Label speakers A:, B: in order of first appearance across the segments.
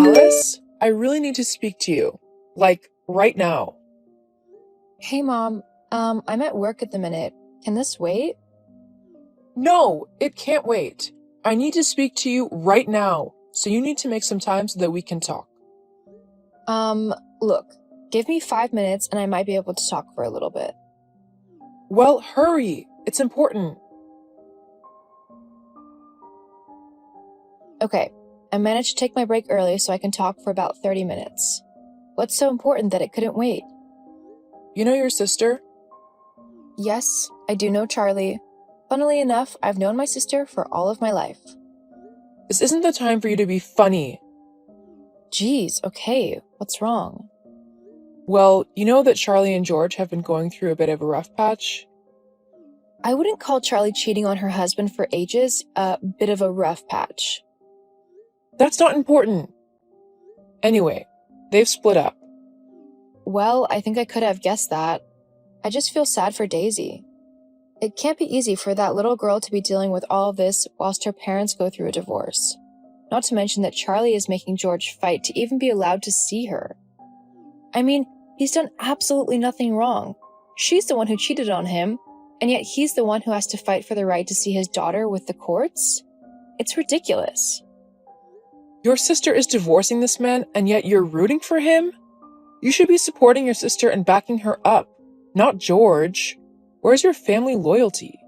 A: Alice, I really need to speak to you. Like, right now.
B: Hey, Mom. I'm at work at the minute. Can this wait?
A: No, it can't wait. I need to speak to you right now, so you need to make some time so that we can talk.
B: Look, give me 5 minutes and I might be able to talk for a little bit.
A: Well, hurry. It's important.
B: Okay, I managed to take my break early so I can talk for about 30 minutes. What's so important that it couldn't wait?
A: You know your sister?
B: Yes, I do know Charlie. Funnily enough, I've known my sister for all of my life.
A: This isn't the time for you to be funny.
B: Geez, okay, what's wrong?
A: Well, you know that Charlie and George have been going through a bit of a rough patch?
B: I wouldn't call Charlie cheating on her husband for ages a bit of a rough patch.
A: That's not important. Anyway, they've split up.
B: Well, I think I could have guessed that. I just feel sad for Daisy. It can't be easy for that little girl to be dealing with all of this whilst her parents go through a divorce. Not to mention that Charlie is making George fight to even be allowed to see her. I mean, he's done absolutely nothing wrong. She's the one who cheated on him, and yet he's the one who has to fight for the right to see his daughter with the courts? It's ridiculous.
A: Your sister is divorcing this man, and yet you're rooting for him? You should be supporting your sister and backing her up, not George. Where's your family loyalty?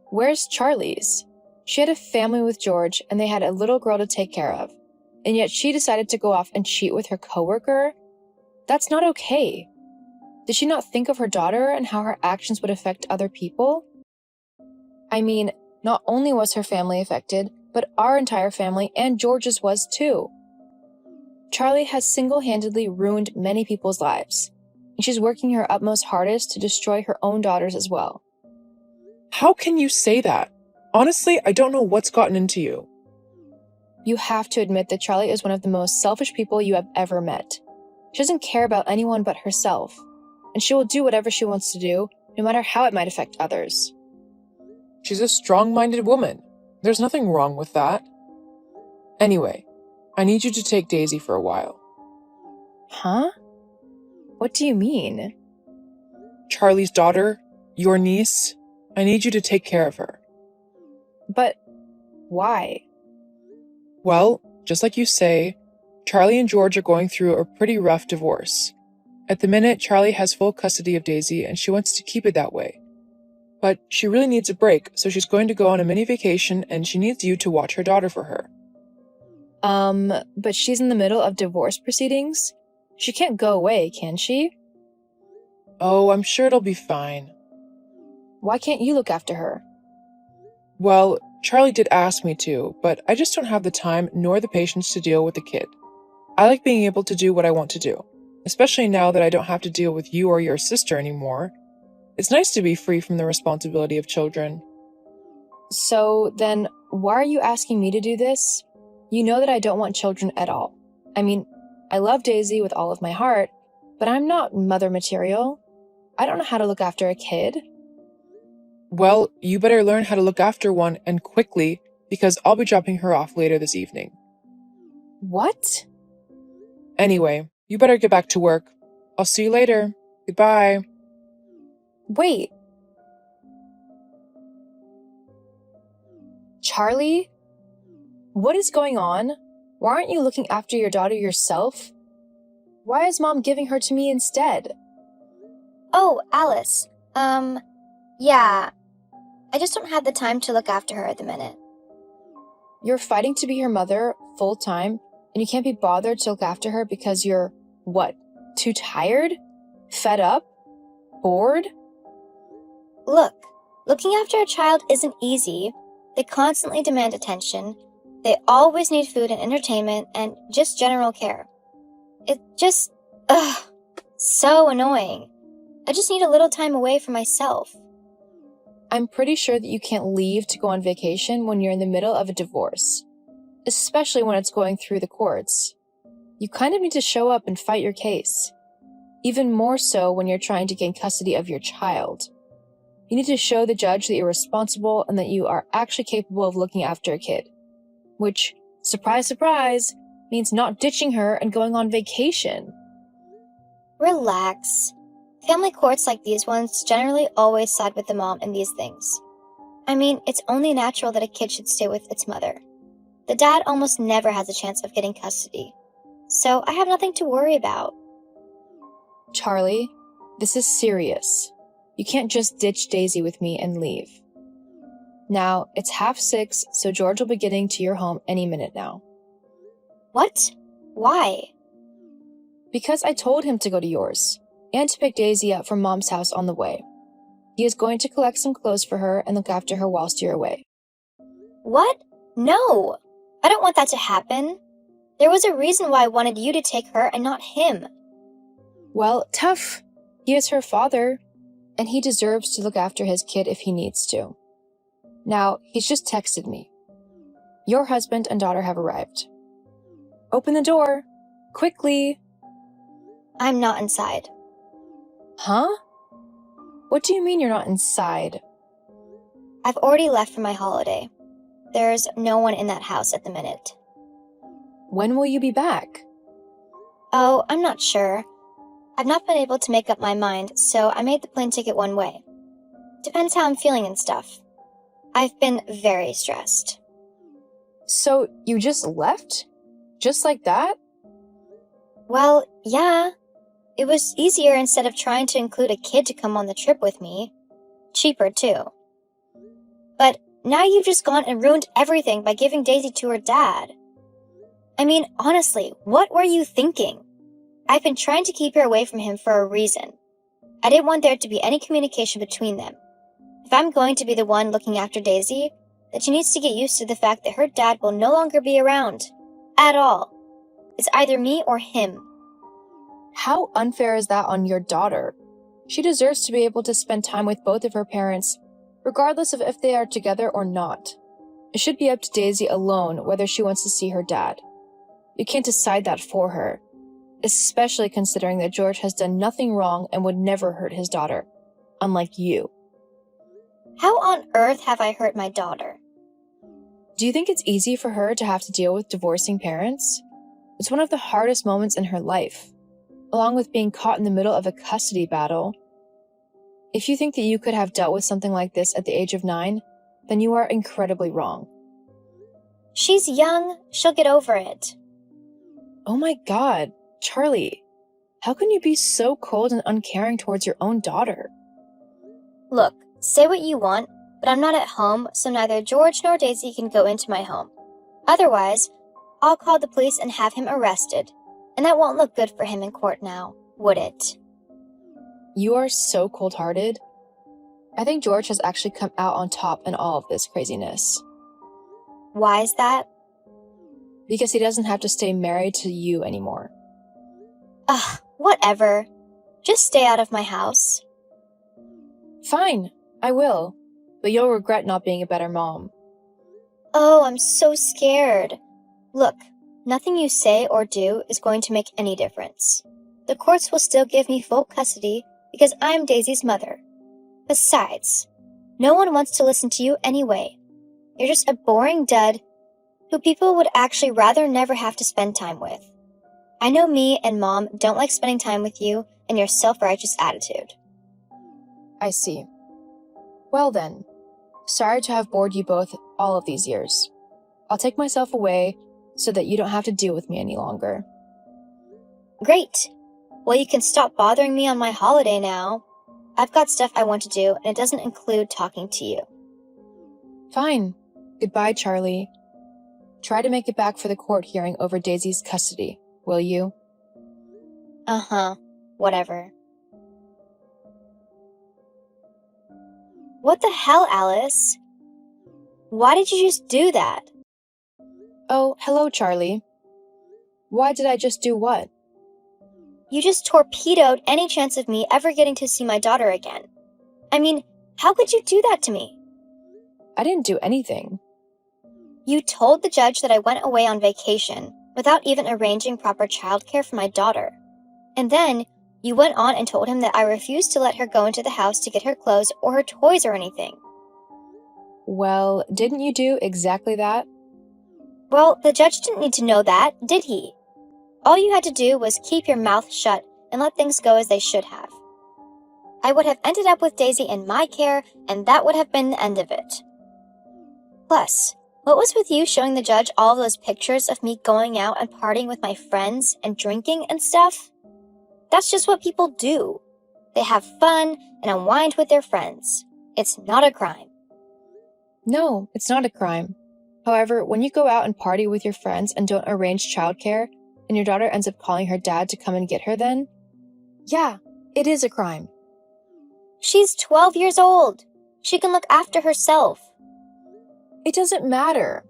B: Where's Charlie's? She had a family with George, and they had a little girl to take care of. And yet she decided to go off and cheat with her coworker? That's not okay. Did she not think of her daughter and how her actions would affect other people? I mean, not only was her family affected, but our entire family and George's was too. Charlie has single-handedly ruined many people's lives, and she's working her utmost hardest to destroy her own daughters as well.
A: How can you say that? Honestly, I don't know what's gotten into you.
B: You have to admit that Charlie is one of the most selfish people you have ever met. She doesn't care about anyone but herself, and she will do whatever she wants to do, no matter how it might affect others.
A: She's a strong-minded woman. There's nothing wrong with that. Anyway, I need you to take Daisy for a while.
B: Huh? What do you mean?
A: Charlie's daughter, your niece, I need you to take care of her.
B: But why?
A: Well, just like you say, Charlie and George are going through a pretty rough divorce. At the minute, Charlie has full custody of Daisy and she wants to keep it that way. But she really needs a break, so she's going to go on a mini vacation and she needs you to watch her daughter for her.
B: But she's in the middle of divorce proceedings? She can't go away, can she?
A: Oh, I'm sure it'll be fine.
B: Why can't you look after her?
A: Well, Charlie did ask me to, but I just don't have the time nor the patience to deal with the kid. I like being able to do what I want to do, especially now that I don't have to deal with you or your sister anymore. It's nice to be free from the responsibility of children.
B: So then, why are you asking me to do this? You know that I don't want children at all. I mean, I love Daisy with all of my heart, but I'm not mother material. I don't know how to look after a kid.
A: Well, you better learn how to look after one, and quickly, because I'll be dropping her off later this evening.
B: What?
A: Anyway, you better get back to work. I'll see you later. Goodbye.
B: Wait. Charlie? What is going on? Why aren't you looking after your daughter yourself? Why is Mom giving her to me instead?
C: Oh, Alice. Yeah. I just don't have the time to look after her at the minute.
B: You're fighting to be her mother full-time, and you can't be bothered to look after her because you're, what, too tired? Fed up? Bored?
C: Look, looking after a child isn't easy. They constantly demand attention. They always need food and entertainment and just general care. It just, so annoying. I just need a little time away for myself.
B: I'm pretty sure that you can't leave to go on vacation when you're in the middle of a divorce, especially when it's going through the courts. You kind of need to show up and fight your case, even more so when you're trying to gain custody of your child. You need to show the judge that you're responsible and that you are actually capable of looking after a kid, which, surprise, surprise, means not ditching her and going on vacation.
C: Relax. Family courts like these ones generally always side with the mom in these things. I mean, it's only natural that a kid should stay with its mother. The dad almost never has a chance of getting custody, so I have nothing to worry about.
B: Charlie, this is serious. You can't just ditch Daisy with me and leave. Now, it's 6:30, so George will be getting to your home any minute now.
C: What? Why?
B: Because I told him to go to yours, and to pick Daisy up from Mom's house on the way. He is going to collect some clothes for her and look after her whilst you're away.
C: What? No! I don't want that to happen. There was a reason why I wanted you to take her and not him.
B: Well, tough. He is her father, and he deserves to look after his kid if he needs to. Now, he's just texted me. Your husband and daughter have arrived. Open the door. Quickly.
C: I'm not inside.
B: Huh? What do you mean you're not inside?
C: I've already left for my holiday. There's no one in that house at the minute.
B: When will you be back?
C: Oh, I'm not sure. I've not been able to make up my mind, so I made the plane ticket one way. Depends how I'm feeling and stuff. I've been very stressed.
B: So, you just left? Just like that?
C: Well, yeah. It was easier instead of trying to include a kid to come on the trip with me. Cheaper, too. But now you've just gone and ruined everything by giving Daisy to her dad. I mean, honestly, what were you thinking? I've been trying to keep her away from him for a reason. I didn't want there to be any communication between them. If I'm going to be the one looking after Daisy, then she needs to get used to the fact that her dad will no longer be around. At all. It's either me or him.
B: How unfair is that on your daughter? She deserves to be able to spend time with both of her parents, regardless of if they are together or not. It should be up to Daisy alone whether she wants to see her dad. You can't decide that for her, especially considering that George has done nothing wrong and would never hurt his daughter, unlike you.
C: How on earth have I hurt my daughter?
B: Do you think it's easy for her to have to deal with divorcing parents? It's one of the hardest moments in her life, along with being caught in the middle of a custody battle. If you think that you could have dealt with something like this at the age of 9, then you are incredibly wrong.
C: She's young. She'll get over it.
B: Oh my God, Charlie, how can you be so cold and uncaring towards your own daughter?
C: Look, say what you want, but I'm not at home, so neither George nor Daisy can go into my home. Otherwise, I'll call the police and have him arrested, and that won't look good for him in court now, would it?
B: You are so cold-hearted. I think George has actually come out on top in all of this craziness.
C: Why is that?
B: Because he doesn't have to stay married to you anymore.
C: Ugh, whatever. Just stay out of my house.
B: Fine, I will, but you'll regret not being a better mom.
C: Oh, I'm so scared. Look, nothing you say or do is going to make any difference. The courts will still give me full custody because I'm Daisy's mother. Besides, no one wants to listen to you anyway. You're just a boring dud who people would actually rather never have to spend time with. I know me and Mom don't like spending time with you and your self-righteous attitude.
B: I see. Well then, sorry to have bored you both all of these years. I'll take myself away so that you don't have to deal with me any longer.
C: Great. Well, you can stop bothering me on my holiday now. I've got stuff I want to do, and it doesn't include talking to you.
B: Fine. Goodbye, Charlie. Try to make it back for the court hearing over Daisy's custody, will you?
C: Uh-huh. Whatever. What the hell, Alice? Why did you just do that?
B: Oh, hello, Charlie. Why did I just do what?
C: You just torpedoed any chance of me ever getting to see my daughter again. I mean, how could you do that to me?
B: I didn't do anything.
C: You told the judge that I went away on vacation without even arranging proper childcare for my daughter. And then you went on and told him that I refused to let her go into the house to get her clothes or her toys or anything.
B: Well, didn't you do exactly that?
C: Well, the judge didn't need to know that, did he? All you had to do was keep your mouth shut and let things go as they should have. I would have ended up with Daisy in my care, and that would have been the end of it. Plus, what was with you showing the judge all those pictures of me going out and partying with my friends and drinking and stuff? That's just what people do. They have fun and unwind with their friends. It's not a crime.
B: No, it's not a crime. However, when you go out and party with your friends and don't arrange childcare, and your daughter ends up calling her dad to come and get her then, yeah, it is a crime.
C: She's 12 years old. She can look after herself.
B: It doesn't matter.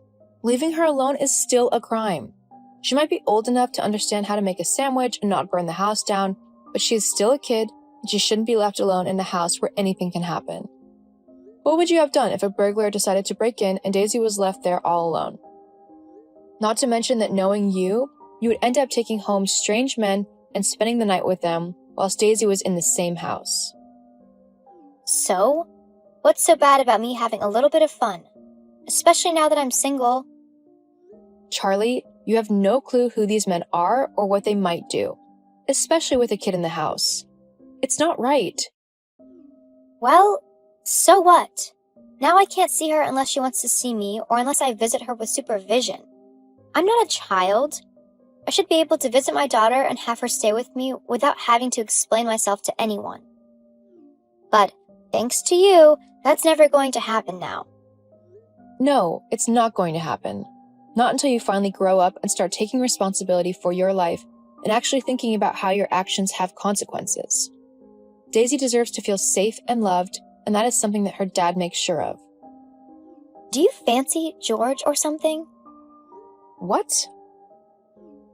B: Leaving her alone is still a crime. She might be old enough to understand how to make a sandwich and not burn the house down, but she is still a kid, and she shouldn't be left alone in a house where anything can happen. What would you have done if a burglar decided to break in and Daisy was left there all alone? Not to mention that knowing you would end up taking home strange men and spending the night with them, whilst Daisy was in the same house.
C: So? What's so bad about me having a little bit of fun? Especially now that I'm single.
B: Charlie, you have no clue who these men are or what they might do, especially with a kid in the house. It's not right.
C: Well, so what? Now I can't see her unless she wants to see me or unless I visit her with supervision. I'm not a child. I should be able to visit my daughter and have her stay with me without having to explain myself to anyone. But thanks to you, that's never going to happen now.
B: No, it's not going to happen. Not until you finally grow up and start taking responsibility for your life and actually thinking about how your actions have consequences. Daisy deserves to feel safe and loved, and that is something that her dad makes sure of.
C: Do you fancy George or something?
B: What?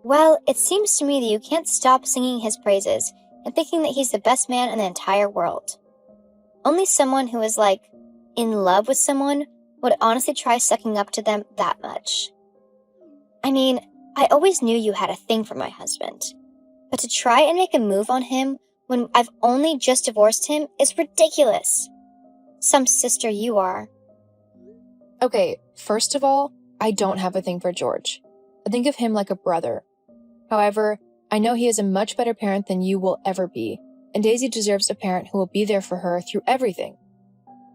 C: Well, it seems to me that you can't stop singing his praises and thinking that he's the best man in the entire world. Only someone who is, in love with someone would honestly try sucking up to them that much. I mean, I always knew you had a thing for my husband. But to try and make a move on him when I've only just divorced him is ridiculous. Some sister you are.
B: Okay, first of all, I don't have a thing for George. I think of him like a brother. However, I know he is a much better parent than you will ever be, and Daisy deserves a parent who will be there for her through everything,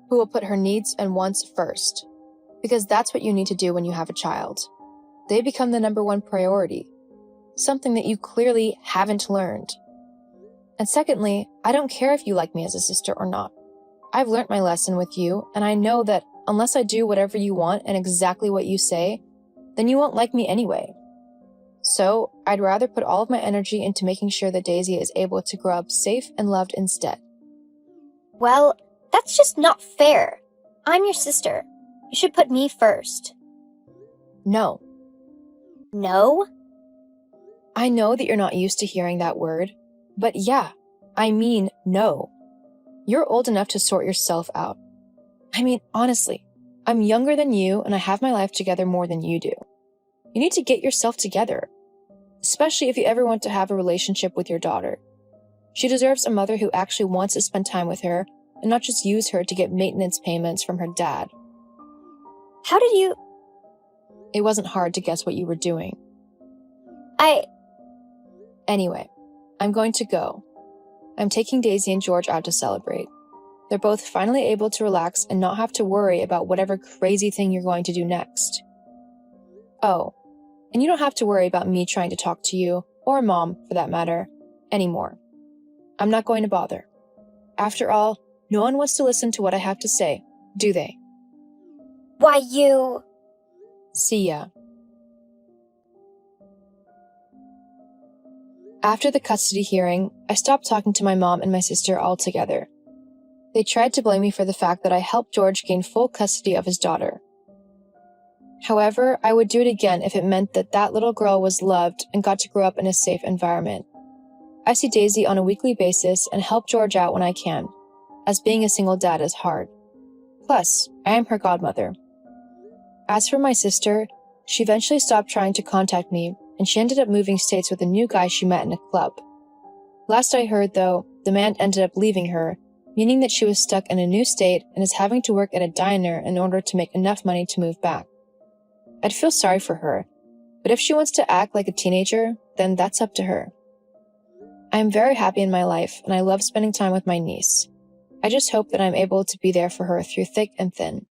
B: who will put her needs and wants first, because that's what you need to do when you have a child. They become the number one priority, something that you clearly haven't learned. And secondly, I don't care if you like me as a sister or not. I've learned my lesson with you, and I know that unless I do whatever you want and exactly what you say, then you won't like me anyway. So, I'd rather put all of my energy into making sure that Daisy is able to grow up safe and loved instead.
C: Well, that's just not fair. I'm your sister. You should put me first.
B: No.
C: No?
B: I know that you're not used to hearing that word, but yeah, I mean no. You're old enough to sort yourself out. I mean, honestly, I'm younger than you and I have my life together more than you do. You need to get yourself together, especially if you ever want to have a relationship with your daughter. She deserves a mother who actually wants to spend time with her and not just use her to get maintenance payments from her dad.
C: How did you...
B: It wasn't hard to guess what you were doing. Anyway, I'm going to go. I'm taking Daisy and George out to celebrate. They're both finally able to relax and not have to worry about whatever crazy thing you're going to do next. Oh, and you don't have to worry about me trying to talk to you, or Mom, for that matter, anymore. I'm not going to bother. After all, no one wants to listen to what I have to say, do they?
C: Why, you...
B: See ya. After the custody hearing, I stopped talking to my mom and my sister altogether. They tried to blame me for the fact that I helped George gain full custody of his daughter. However, I would do it again if it meant that that little girl was loved and got to grow up in a safe environment. I see Daisy on a weekly basis and help George out when I can, as being a single dad is hard. Plus, I am her godmother. As for my sister, she eventually stopped trying to contact me, and she ended up moving states with a new guy she met in a club. Last I heard, though, the man ended up leaving her, meaning that she was stuck in a new state and is having to work at a diner in order to make enough money to move back. I'd feel sorry for her, but if she wants to act like a teenager, then that's up to her. I am very happy in my life, and I love spending time with my niece. I just hope that I'm able to be there for her through thick and thin.